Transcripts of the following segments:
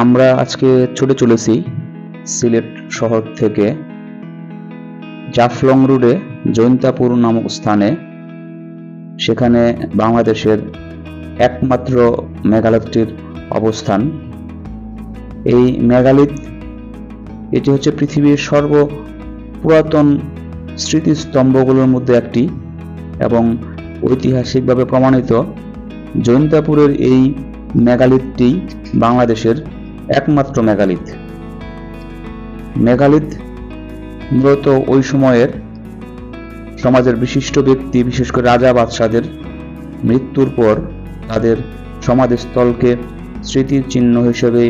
আমরা আজকে ছুটে চলেছি সিলেট শহর থেকে জাফলং রোডে জৈন্তাপুর নামক স্থানে। সেখানে বাংলাদেশের একমাত্র মেগালিথটির অবস্থান। এই মেগালিথ এটি হচ্ছে পৃথিবীর সর্ব পুরাতন স্মৃতিস্তম্ভগুলোর মধ্যে একটি এবং ঐতিহাসিকভাবে প্রমাণিত জৈন্তাপুরের এই মেগালিথটি বাংলাদেশের একমাত্র মেগালিথ। মেগালিথ মূলত ওই সময়ের সমাজের বিশিষ্ট ব্যক্তি, বিশেষ করে রাজা বাদশাদের মৃত্যুর পর তাদের সমাধিস্থলকে স্মৃতির চিহ্ন হিসেবে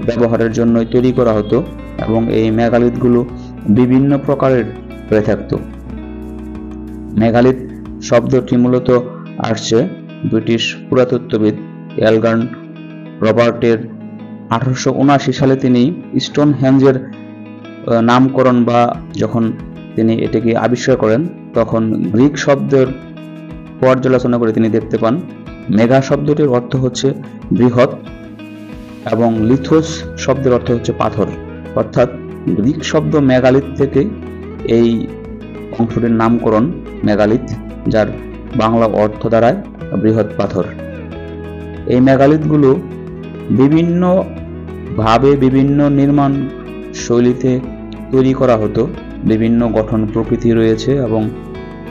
ব্যবহারের জন্য তৈরি করা হতো এবং এই মেগালিথগুলো বিভিন্ন প্রকারের হয়ে থাকত। মেগালিথ শব্দটি মূলত আসছে ব্রিটিশ পুরাতত্ত্ববিদ এলগান রবার্টের 1879 সালে তিনি স্টোনহেঞ্জের নামকরণ বা যখন তিনি এটিকে আবিষ্কার করেন তখন গ্রিক শব্দের পর্যালোচনা করে তিনি দেখতে পান মেগা শব্দটির অর্থ হচ্ছে বৃহৎ এবং লিথোস শব্দের অর্থ হচ্ছে পাথর। অর্থাৎ গ্রিক শব্দ মেগালিথ থেকে এই অংশটির নামকরণ মেগালিথ, যার বাংলা অর্থ দাঁড়ায় বৃহৎ পাথর। এই মেগালিথগুলো বিভিন্নভাবে বিভিন্ন নির্মাণ শৈলীতে তৈরি করা হতো। বিভিন্ন গঠন প্রকৃতি রয়েছে এবং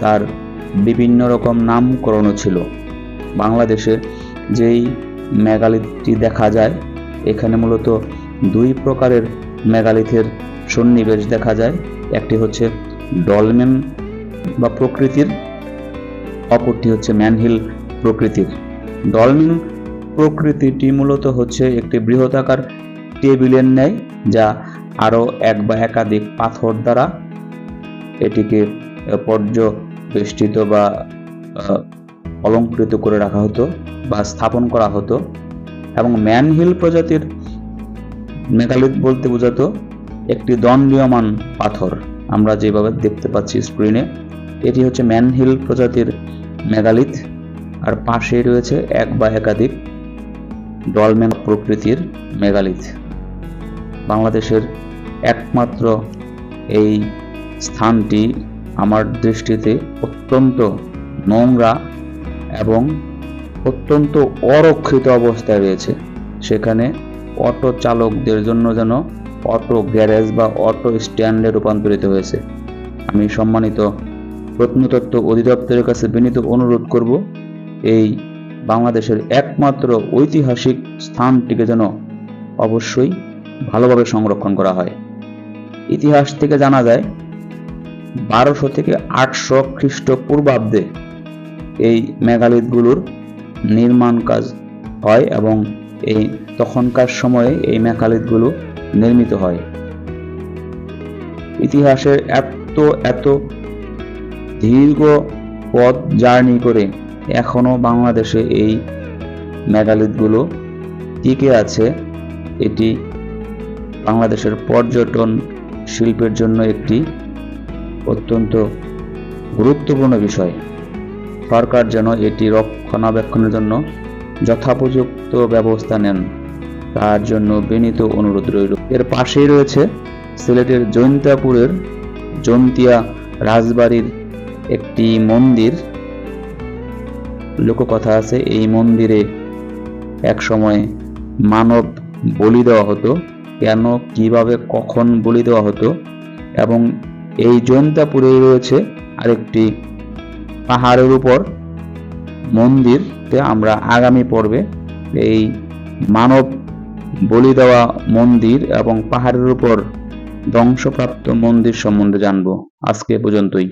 তার বিভিন্ন রকম নামকরণও ছিল। বাংলাদেশে যেই মেগালিথটি দেখা যায় এখানে মূলত দুই প্রকারের মেগালিথের সন্নিবেশ দেখা যায়। একটি হচ্ছে ডলমেন বা প্রকৃতির, অপরটি হচ্ছে ম্যানহিল প্রকৃতির। ডলমেন প্রকৃতিটি মূলত হচ্ছে একটি বৃহদাকার টেবিলের ন্যায়, যা আরও এক বা একাধিক পাথর দ্বারা এটিকে পর্যবেষ্টিত বা অলঙ্কৃত করে রাখা হতো বা স্থাপন করা হতো। এবং ম্যানহিল প্রজাতির মেগালিথ বলতে বোঝাতো একটি দণ্ডীয়মান পাথর। আমরা যেভাবে দেখতে পাচ্ছি স্ক্রিনে, এটি হচ্ছে ম্যানহিল প্রজাতির মেগালিথ। আর পাশেই রয়েছে এক বা একাধিক ডলমেন প্রকৃতির মেগালিথ। বাংলাদেশের একমাত্র এই স্থানটি আমার দৃষ্টিতে অত্যন্ত নোংরা এবং অত্যন্ত অরক্ষিত অবস্থায় রয়েছে। সেখানে অটো চালকদের জন্য যেন অটো গ্যারেজ বা অটো স্ট্যান্ডে রূপান্তরিত হয়েছে। আমি সম্মানিত প্রত্নতত্ত্ব অধিদপ্তরের কাছে বিনীত অনুরোধ করব এই বাংলাদেশের একমাত্র ঐতিহাসিক স্থানটিকে যেন অবশ্যই ভালোভাবে সংরক্ষণ করা হয়। ইতিহাস থেকে জানা যায় 1200 থেকে 800 খ্রিস্টপূর্বাব্দে এই মেগালিথগুলোর নির্মাণ কাজ হয় এবং এই তখনকার সময়ে এই মেগালিথগুলো নির্মিত হয়। ইতিহাসের এত দীর্ঘ পথ জার্নি করে এখনো বাংলাদেশে এই মেগালিথগুলো টিকে আছে। এটি বাংলাদেশের পর্যটন শিল্পের জন্য একটি অত্যন্ত গুরুত্বপূর্ণ বিষয়। সরকার যেন এটি রক্ষণাবেক্ষণের জন্য যথোপযুক্ত ব্যবস্থা নেন, তার জন্য বিনীত অনুরোধ রইল। এর পাশেই রয়েছে সিলেটের জৈন্তাপুরের জন্তিয়া রাজবাড়ির একটি মন্দির। লোককথা আছে এই মন্দিরে এক সময় মানব বলি দেওয়া হতো। কেন, কিভাবে, কখন বলি দেওয়া হতো। এবং এই জৈন্তাপুরে রয়েছে আরেকটি পাহাড়ের উপর মন্দির। আমরা আগামী পর্বে এই মানব বলি দেওয়া মন্দির এবং পাহাড়ের উপর ধ্বংসপ্রাপ্ত মন্দির সম্বন্ধে জানব। আজকে পর্যন্তই।